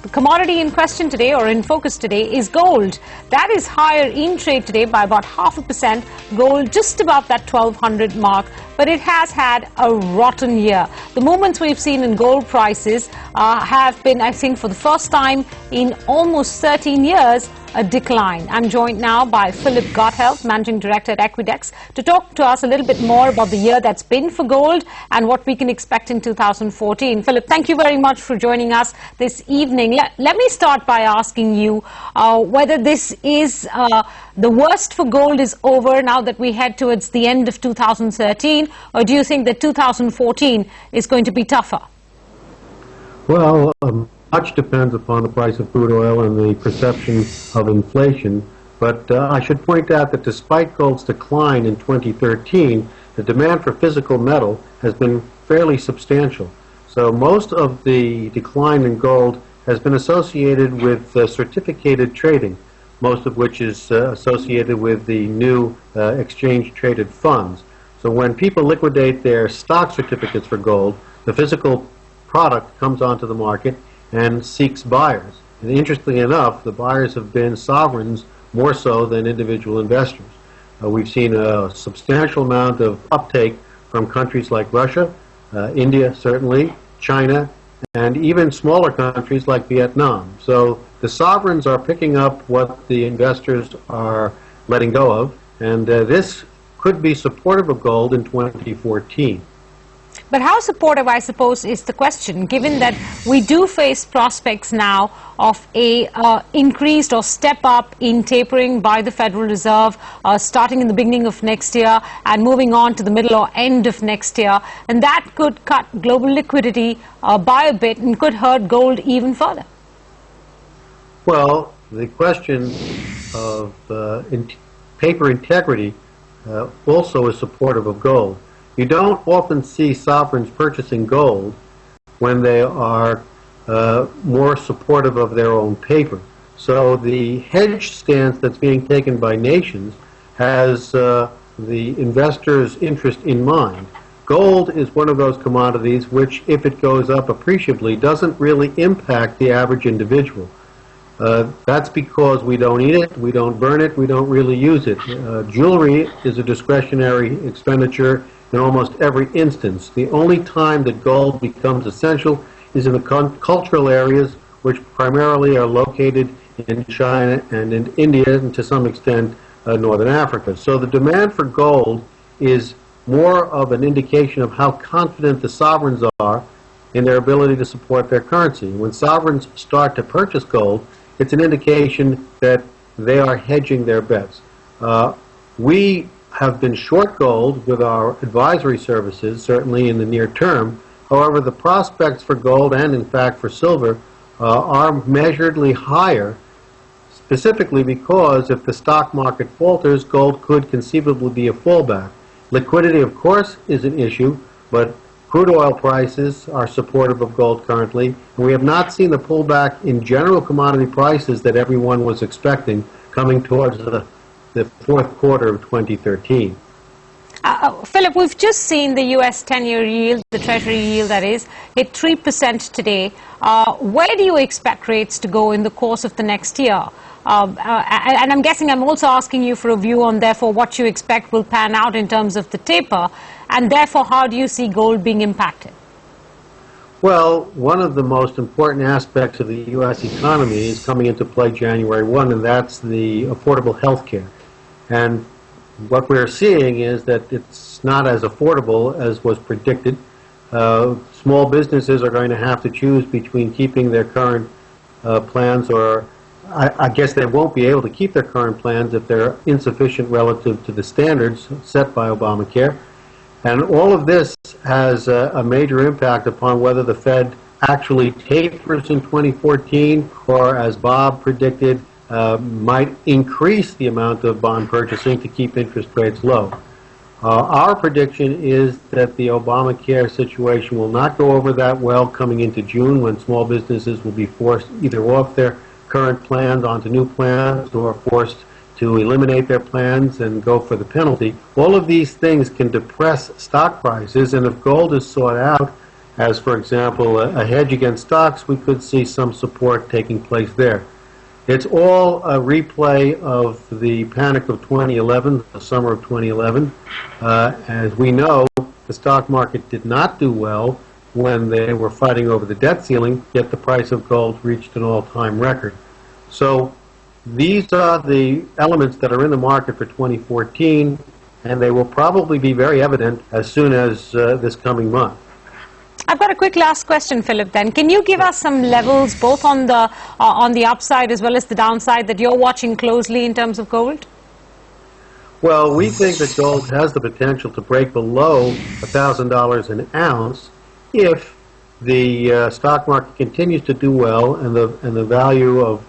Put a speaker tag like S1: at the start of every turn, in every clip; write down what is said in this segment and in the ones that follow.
S1: The commodity in question today, or in focus today, is gold. That is higher in trade today by about 0.5%. Gold just above that 1200 mark, but it has had a rotten year. The movements we've seen in gold prices have been, I think, for the first time in almost 13 years, a decline. I'm joined now by Phillip Gotthelf, Managing Director at Equidex, to talk to us a little bit more about the year that's been for gold and what we can expect in 2014. Phillip, thank you very much for joining us this evening. Let me start by asking you whether this is the worst for gold is over now that we head towards the end of 2013, or do you think that 2014 is going to be tougher?
S2: Well, much depends upon the price of crude oil and the perception of inflation, but I should point out that despite gold's decline in 2013, the demand for physical metal has been fairly substantial. So most of the decline in gold has been associated with certificated trading, most of which is associated with the new exchange-traded funds. So when people liquidate their stock certificates for gold, the physical product comes onto the market and seeks buyers. And interestingly enough, the buyers have been sovereigns more so than individual investors. We've seen a substantial amount of uptake from countries like Russia, India certainly, China, and even smaller countries like Vietnam. So the sovereigns are picking up what the investors are letting go of, and this could be supportive of gold in 2014.
S1: But how supportive, I suppose, is the question, given that we do face prospects now of a increased or step up in tapering by the Federal Reserve starting in the beginning of next year and moving on to the middle or end of next year, and that could cut global liquidity by a bit and could hurt gold even further?
S2: Well, the question of paper integrity also is supportive of gold. You don't often see sovereigns purchasing gold when they are more supportive of their own paper. So the hedge stance that's being taken by nations has the investor's interest in mind. Gold is one of those commodities which, if it goes up appreciably, doesn't really impact the average individual. That's because we don't eat it, we don't burn it, we don't really use it. Jewelry is a discretionary expenditure in almost every instance. The only time that gold becomes essential is in the cultural areas, which primarily are located in China and in India, and to some extent Northern Africa. So the demand for gold is more of an indication of how confident the sovereigns are in their ability to support their currency. When sovereigns start to purchase gold, it's an indication that they are hedging their bets. We have been short gold with our advisory services, certainly in the near term. However, the prospects for gold and, in fact, for silver are measuredly higher, specifically because if the stock market falters, gold could conceivably be a fallback. Liquidity, of course, is an issue, but crude oil prices are supportive of gold currently, and we have not seen the pullback in general commodity prices that everyone was expecting coming towards the fourth quarter of 2013.
S1: Phillip, we've just seen the U.S. 10-year yield, the Treasury yield that is, hit 3% today. Where do you expect rates to go in the course of the next year? And I'm guessing I'm also asking you for a view on, therefore, what you expect will pan out in terms of the taper, and therefore, how do you see gold being impacted?
S2: Well, one of the most important aspects of the U.S. economy is coming into play January 1, and that's the affordable health care. And what we're seeing is that it's not as affordable as was predicted. Small businesses are going to have to choose between keeping their current plans, or I guess they won't be able to keep their current plans if they're insufficient relative to the standards set by Obamacare. And all of this has a major impact upon whether the Fed actually tapers in 2014, or, as Bob predicted, might increase the amount of bond purchasing to keep interest rates low. Our prediction is that the Obamacare situation will not go over that well coming into June, when small businesses will be forced either off their current plans onto new plans, or forced to eliminate their plans and go for the penalty. All of these things can depress stock prices, and if gold is sought out as, for example, a hedge against stocks, we could see some support taking place there. It's all a replay of the panic of 2011, the summer of 2011. As we know, the stock market did not do well when they were fighting over the debt ceiling, yet the price of gold reached an all-time record. So these are the elements that are in the market for 2014, and they will probably be very evident as soon as this coming month.
S1: I've got a quick last question, Philip, then. Can you give us some levels, both on the upside as well as the downside, that you're watching closely in terms of gold?
S2: Well, we think that gold has the potential to break below $1,000 an ounce if the stock market continues to do well and the value of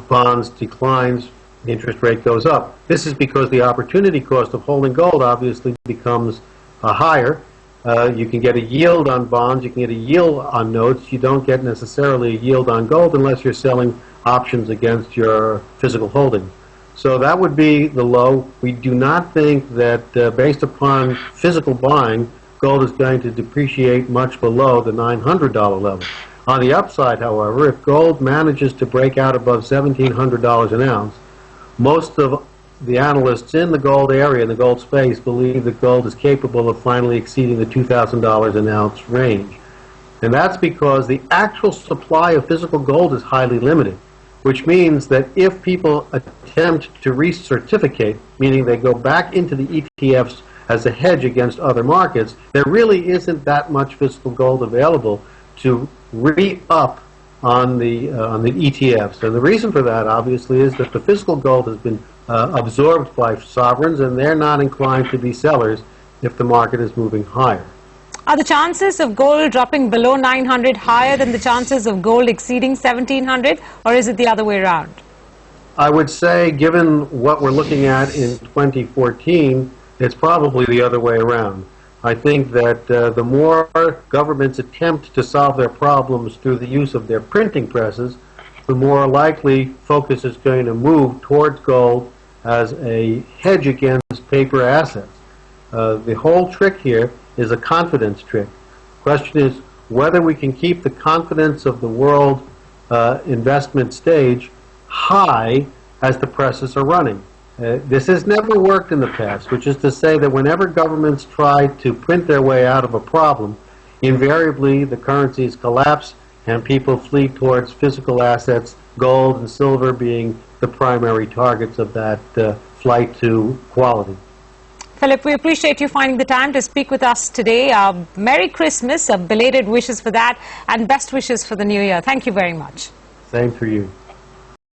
S2: bonds declines, the interest rate goes up. This is because the opportunity cost of holding gold obviously becomes higher. You can get a yield on bonds, you can get a yield on notes. You don't get necessarily a yield on gold unless you're selling options against your physical holdings. So that would be the low. We do not think that based upon physical buying, gold is going to depreciate much below the $900 level. On the upside, however, if gold manages to break out above $1,700 an ounce, most of the analysts in the gold area, in the gold space, believe that gold is capable of finally exceeding the $2,000 an ounce range. And that's because the actual supply of physical gold is highly limited, which means that if people attempt to recertificate, meaning they go back into the ETFs as a hedge against other markets, there really isn't that much physical gold available to re-up on the ETFs. And the reason for that, obviously, is that the physical gold has been absorbed by sovereigns, and they're not inclined to be sellers if the market is moving higher.
S1: Are the chances of gold dropping below 900 higher than the chances of gold exceeding 1700, or is it the other way around?
S2: I would say, given what we're looking at in 2014, it's probably the other way around. I think that the more governments attempt to solve their problems through the use of their printing presses, the more likely focus is going to move towards gold as a hedge against paper assets. The whole trick here is a confidence trick. The question is whether we can keep the confidence of the world investment stage high as the presses are running. This has never worked in the past, which is to say that whenever governments try to print their way out of a problem, invariably the currencies collapse and people flee towards physical assets, gold and silver being the primary targets of that flight to quality.
S1: Philip, we appreciate you finding the time to speak with us today. Merry Christmas, belated wishes for that, and best wishes for the new year. Thank you very much.
S2: Same for you.